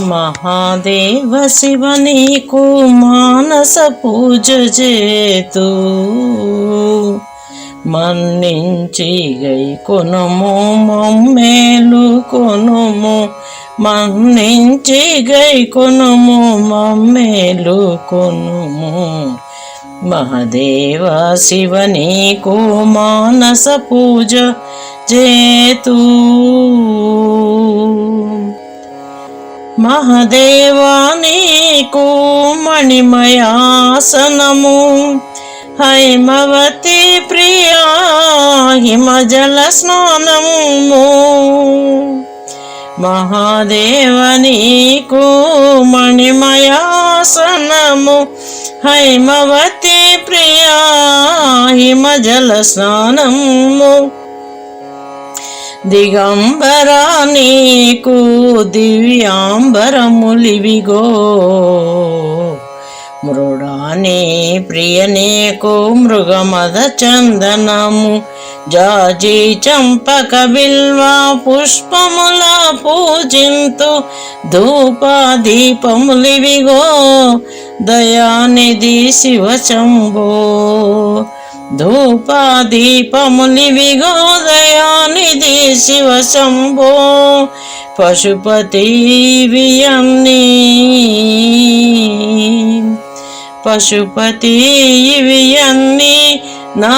మహాదేవ శివ నీకు మానస పూజ చేతు మన్నించి గై కొనుము మమ్మేలు కొనుము మన్నించి గై కొనుము మమ్మేలు కొనుము మహాదేవ శివ నీకు మానస పూజ చేతు మహాదేవా నీకు మణిమయాసనము హైమవతి ప్రియా హిమజల స్నానము మహాదేవ నీకు మణిమయాసనము హైమవతి ప్రియా హిమజల స్నానము దిగంబరా నీకు దివ్యాంబరములివిగో మృడాని ప్రియ నీకు మృగమద చందనము జాజి చంపక బిల్వ పుష్పముల పూజింతు ధూప దీపములివిగో దయానిధి శివ శంభో ధూప దీపములివిగో దయానిధి శివ శంభో పశుపతి వియన్ని పశుపతి వియన్ని నా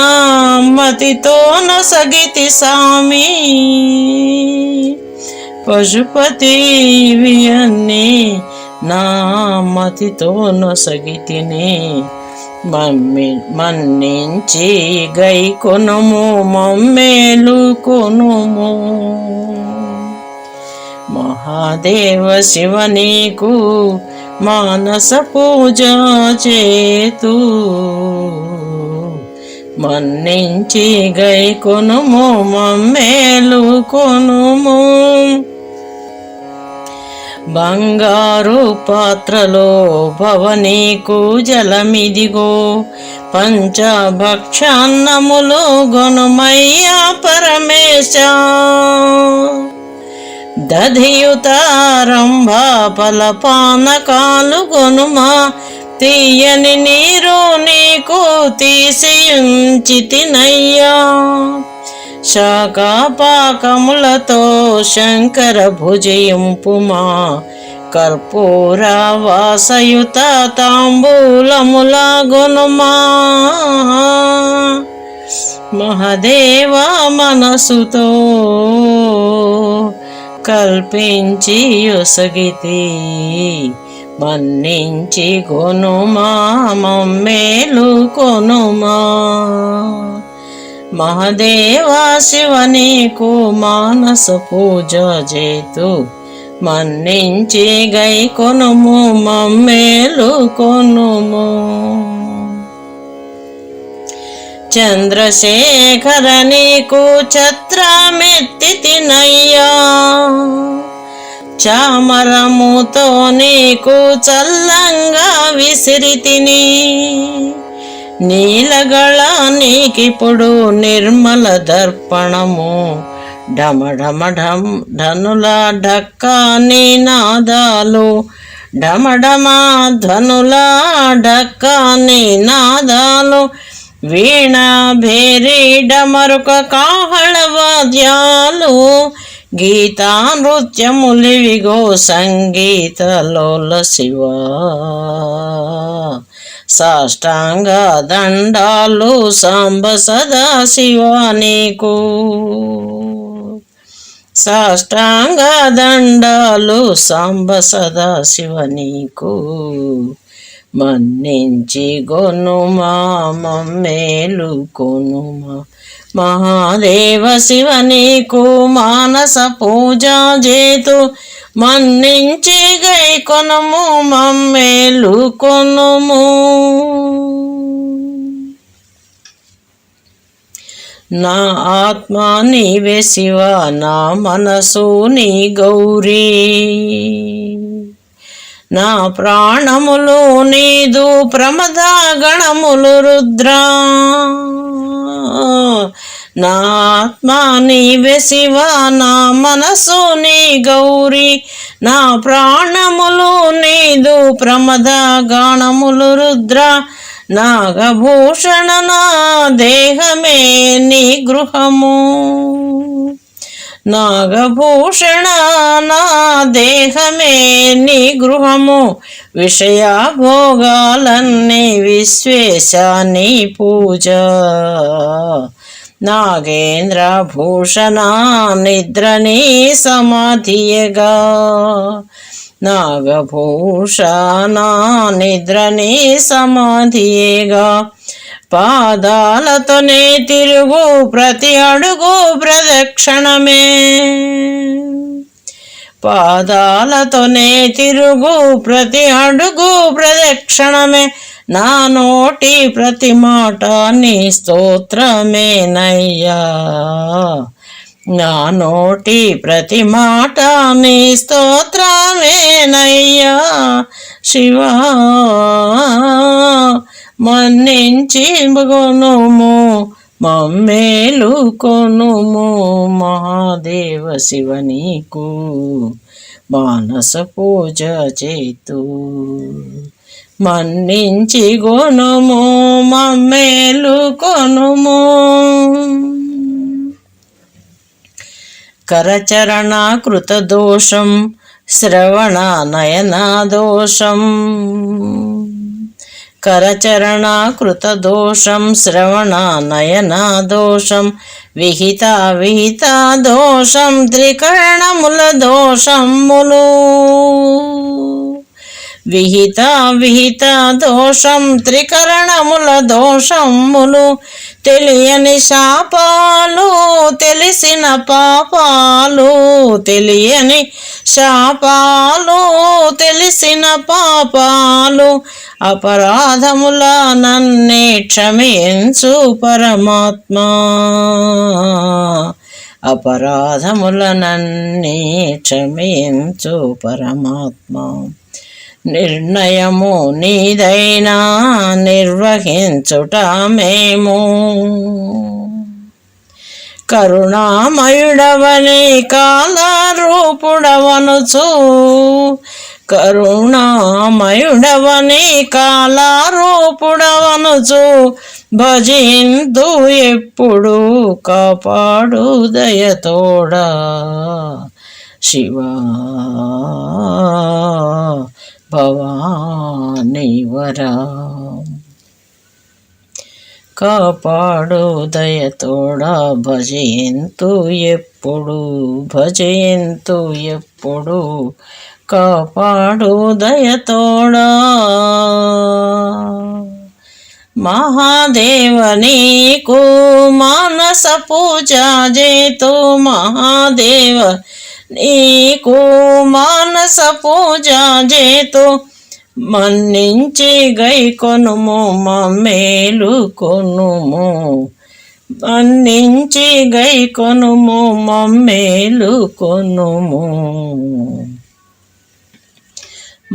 మతితో నొసగితి సామి పశుపతి వియన్ని నా మతితో నొసగితిని మన్నించి గై కొనుము మమ్మేలు కొనుము మహాదేవ శివ నీకు మానస పూజ చేతు మన్నించి గై కొనుము మమ్మేలు కొనుము బంగారు పాత్రలో భవనీకు జలమిదిగో పంచభక్షాన్నములు గొనుమయ్యా పరమేశ దధియుతారంభా ఫలపానకాలు గొనుమా తీయని నీరు నీకు తీసియుంచితినయ్యా శాఖాపాకములతో శంకర భుజయింపుమా కర్పూర వాసయుత తాంబూలముల గొనుమా మహదేవ మనసుతో కల్పించి యొసగితి మన్నించి కొనుమా మమ్మేలు కొనుమా మహాదేవా శివ నీకు మానస పూజ చేతు మన్నించి గై కొనుము మమ్మేలు కొనుము చంద్రశేఖర నీకు ఛత్రమెత్తితినయ్యా చామరముతో నీకు చల్లంగా విసిరితిని నీలగళ నీకిప్పుడు నిర్మల దర్పణము ఢమఢమఢం ధనుల ఢక్కా నినాదాలు ఢమఢమ ధ్వనుల ఢక్కా నినాదాలు వీణ భేరి డమరుక కాహళ వాద్యాలు గీతా నృత్యములివిగో సంగీతలోల శివ సాష్టాంగ దండాలు సాంబ సదా శివ నీకు సాష్టాంగ దండాలు సాంబ సదా శివ నీకు మన్నించి గొనుమా మమ్మేలు కొనుమా మహాదేవ శివ నీకు మానస పూజ చేతు మన్నించి గై కొనుము మమ్మేలు కొనుము నా ఆత్మ నీవే శివ నా మనసు నీ గౌరీ నా ప్రాణములు నీదు ప్రమద గణములు రుద్ర నా ఆత్మ నీవే శివ, నా మనసు నీ గౌరీ, నా ప్రాణములు నీదు ప్రమద గానములు రుద్ర, నాగభూషణ నా దేహమే నీ గృహము, నాగభూషణ నా దేహమే నీ గృహము, విషయ భోగాలన్నీ విశ్వేశ నీ పూజ, నాగేంద్ర భూషణ నిద్ర నీ సమాధియగా, నాగభూషణ నిద్ర నీ సమాధియేగా, పాదాలతోనే తిరుగు ప్రతి అడుగు ప్రదక్షిణమే, పాదాలతోనే తిరుగు ప్రతి అడుగు ప్రదక్షిణమే, నా నోటి ప్రతి మాట నీ స్తోత్రమేనయ్యా, నా నోటి ప్రతి మాట నీ స్తోత్రమేనయ్యా శివా, మన్నించి కొనుము మమ్మేలు కొనుము, మహాదేవ శివ నీకు మానస పూజ చేతు, మన్నించి కొనుము మమ్మేలు కొనుము, కరచరణ కృత దోషం శ్రవణ నయనా దోషం, కరచరణ కృత దోషం శ్రవణ నయనా దోషం, విహిత విహిత దోషం త్రికరణముల దోషములు, విహిత విహిత దోషం త్రికరణముల దోషములు, తెలియని శాపాలు తెలిసిన పాపాలు, తెలియని శాపాలు తెలిసిన పాపాలు, అపరాధముల నన్నే క్షమించు పరమాత్మా, అపరాధముల నన్నే క్షమించు పరమాత్మా, నిర్ణయము నీదైనా నిర్వహించుట మేము, కరుణామయుడవని కాలరూపుడవనుచు, కరుణామయుడవని కాలరూపుడవనుచు, భజింతు ఎప్పుడు కాపాడు దయతోడా శివా, భవానివరా కాపాడు దయతోడా, భజయంతు ఎప్పుడు భజయంతు ఎప్పుడు కాపాడు దయతోడా, మహాదేవ నీకు మానస పూజ చేతు, మహాదేవ నీకు మానస పూజ చేతు, మన్నించి గై కొనుము మమ్మేలు కొనుము, మన్నించి గై కొనుము మమ్మేలు కొనుము,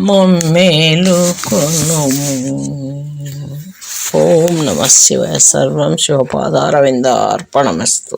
మమ్మేలు కొనుము. ఓం నమః శివాయ. సర్వం శివపాదారవిందార్పణమస్తు.